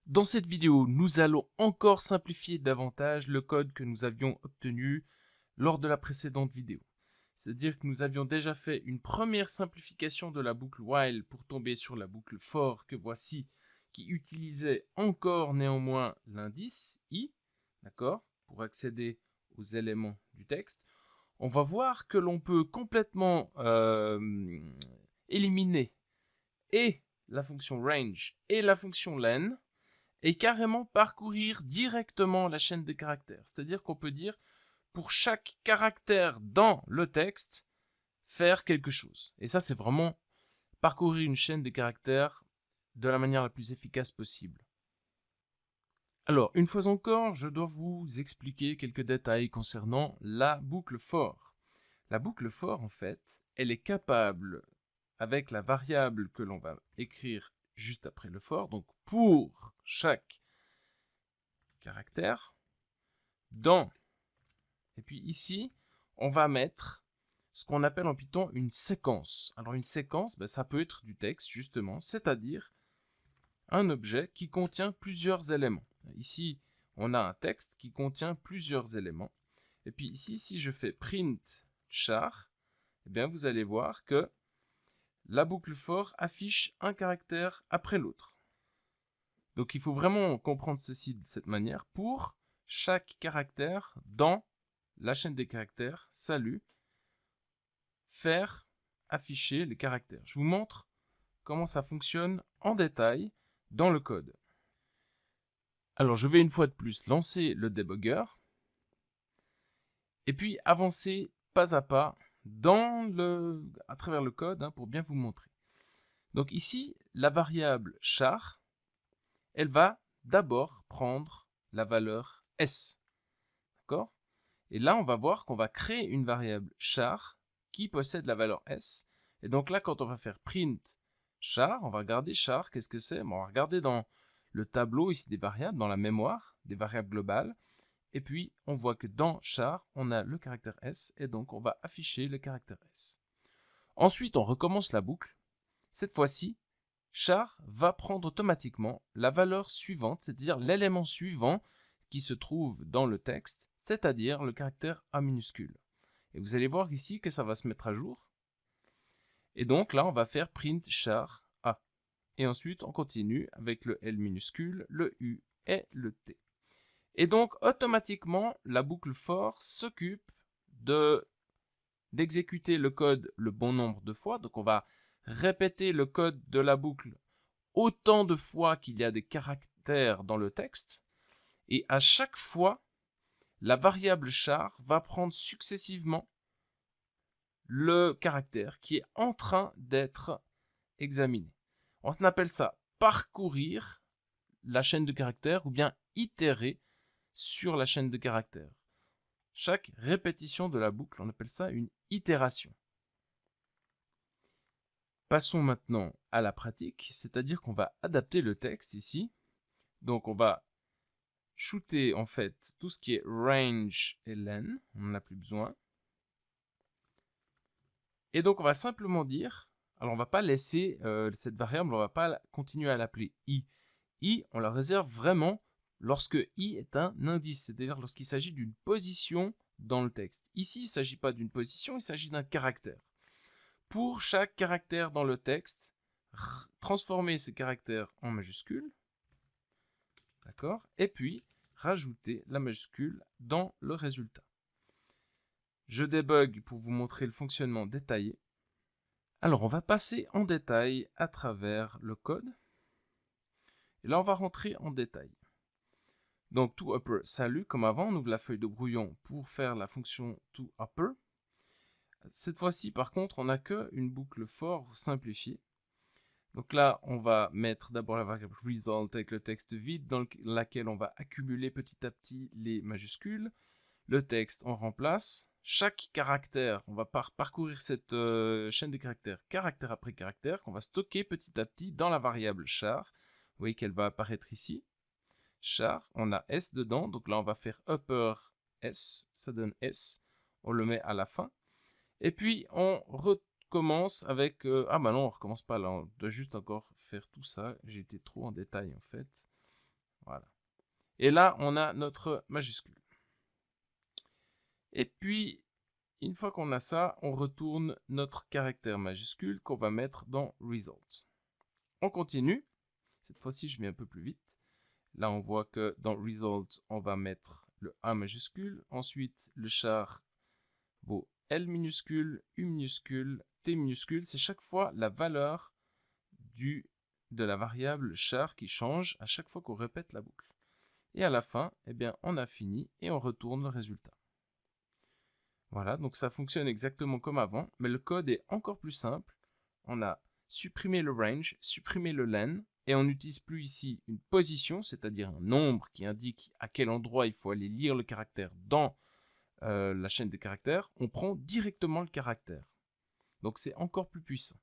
Dans cette vidéo, nous allons encore simplifier davantage le code que nous avions obtenu lors de la précédente vidéo. C'est-à-dire que nous avions déjà fait une première simplification de la boucle while pour tomber sur la boucle for que voici, qui utilisait encore néanmoins l'indice i, d'accord, pour accéder aux éléments du texte. On va voir que l'on peut complètement éliminer et la fonction range et la fonction len, et carrément parcourir directement la chaîne de caractères. C'est-à-dire qu'on peut dire, pour chaque caractère dans le texte, faire quelque chose. Et ça, c'est vraiment parcourir une chaîne de caractères de la manière la plus efficace possible. Alors, une fois encore, je dois vous expliquer quelques détails concernant la boucle for. La boucle for, en fait, elle est capable, avec la variable que l'on va écrire juste après le for, donc pour chaque caractère, et puis ici, on va mettre ce qu'on appelle en Python une séquence. Alors une séquence, ça peut être du texte justement, c'est-à-dire un objet qui contient plusieurs éléments. Ici, on a un texte qui contient plusieurs éléments. Et puis ici, si je fais print char, eh bien vous allez voir que la boucle for affiche un caractère après l'autre. Donc il faut vraiment comprendre ceci de cette manière. Pour chaque caractère dans la chaîne des caractères, salut, faire afficher les caractères. Je vous montre comment ça fonctionne en détail dans le code. Alors je vais une fois de plus lancer le debugger et puis avancer pas à pas à travers le code pour bien vous montrer. Donc ici, la variable char, elle va d'abord prendre la valeur s. D'accord ? Et là, on va voir qu'on va créer une variable char qui possède la valeur s. Et donc là, quand on va faire print char, on va regarder char, qu'est-ce que c'est? On va regarder dans le tableau ici des variables, dans la mémoire, des variables globales. Et puis, on voit que dans char, on a le caractère s, et donc on va afficher le caractère s. Ensuite, on recommence la boucle. Cette fois-ci, char va prendre automatiquement la valeur suivante, c'est-à-dire l'élément suivant qui se trouve dans le texte, c'est-à-dire le caractère A minuscule. Et vous allez voir ici que ça va se mettre à jour. Et donc là, on va faire print char A. Et ensuite, on continue avec le L minuscule, le U et le T. Et donc, automatiquement, la boucle for s'occupe d'exécuter le code le bon nombre de fois. Donc, on va répéter le code de la boucle autant de fois qu'il y a des caractères dans le texte. Et à chaque fois, la variable char va prendre successivement le caractère qui est en train d'être examiné. On appelle ça parcourir la chaîne de caractères ou bien itérer sur la chaîne de caractères. Chaque répétition de la boucle, on appelle ça une itération. Passons maintenant à la pratique, c'est-à-dire qu'on va adapter le texte ici. Donc on va shooter en fait tout ce qui est range et len, on n'en a plus besoin. Et donc on va simplement dire, alors on va pas laisser cette variable, on va pas continuer à l'appeler i. I, on la réserve vraiment lorsque i est un indice, c'est-à-dire lorsqu'il s'agit d'une position dans le texte. Ici, il ne s'agit pas d'une position, il s'agit d'un caractère. Pour chaque caractère dans le texte, transformer ce caractère en majuscule, d'accord, et puis rajouter la majuscule dans le résultat. Je débug pour vous montrer le fonctionnement détaillé. Alors, on va passer en détail à travers le code. Et là, on va rentrer en détail. Donc, toUpper, salut, comme avant, on ouvre la feuille de brouillon pour faire la fonction toUpper. Cette fois-ci, par contre, on n'a qu'une boucle for simplifiée. Donc là, on va mettre d'abord la variable result avec le texte vide dans laquelle on va accumuler petit à petit les majuscules. Le texte, on remplace. Chaque caractère, on va parcourir cette chaîne de caractères, caractère après caractère, qu'on va stocker petit à petit dans la variable char. Vous voyez qu'elle va apparaître ici. Char, on a S dedans, donc là on va faire upper S, ça donne S, on le met à la fin. Et puis on recommence avec, ah bah non, on recommence pas là, on doit juste encore faire tout ça, j'ai été trop en détail en fait. Voilà. Et là, on a notre majuscule. Et puis, une fois qu'on a ça, on retourne notre caractère majuscule qu'on va mettre dans Result. On continue. Cette fois-ci, je mets un peu plus vite. Là, on voit que dans Result, on va mettre le A majuscule. Ensuite, le char vaut L minuscule, U minuscule, T minuscule. C'est chaque fois la valeur de la variable char qui change à chaque fois qu'on répète la boucle. Et à la fin, eh bien, on a fini et on retourne le résultat. Voilà, donc ça fonctionne exactement comme avant, mais le code est encore plus simple. On a supprimé le range, supprimé le len, et on n'utilise plus ici une position, c'est-à-dire un nombre qui indique à quel endroit il faut aller lire le caractère dans la chaîne des caractères. On prend directement le caractère. Donc c'est encore plus puissant.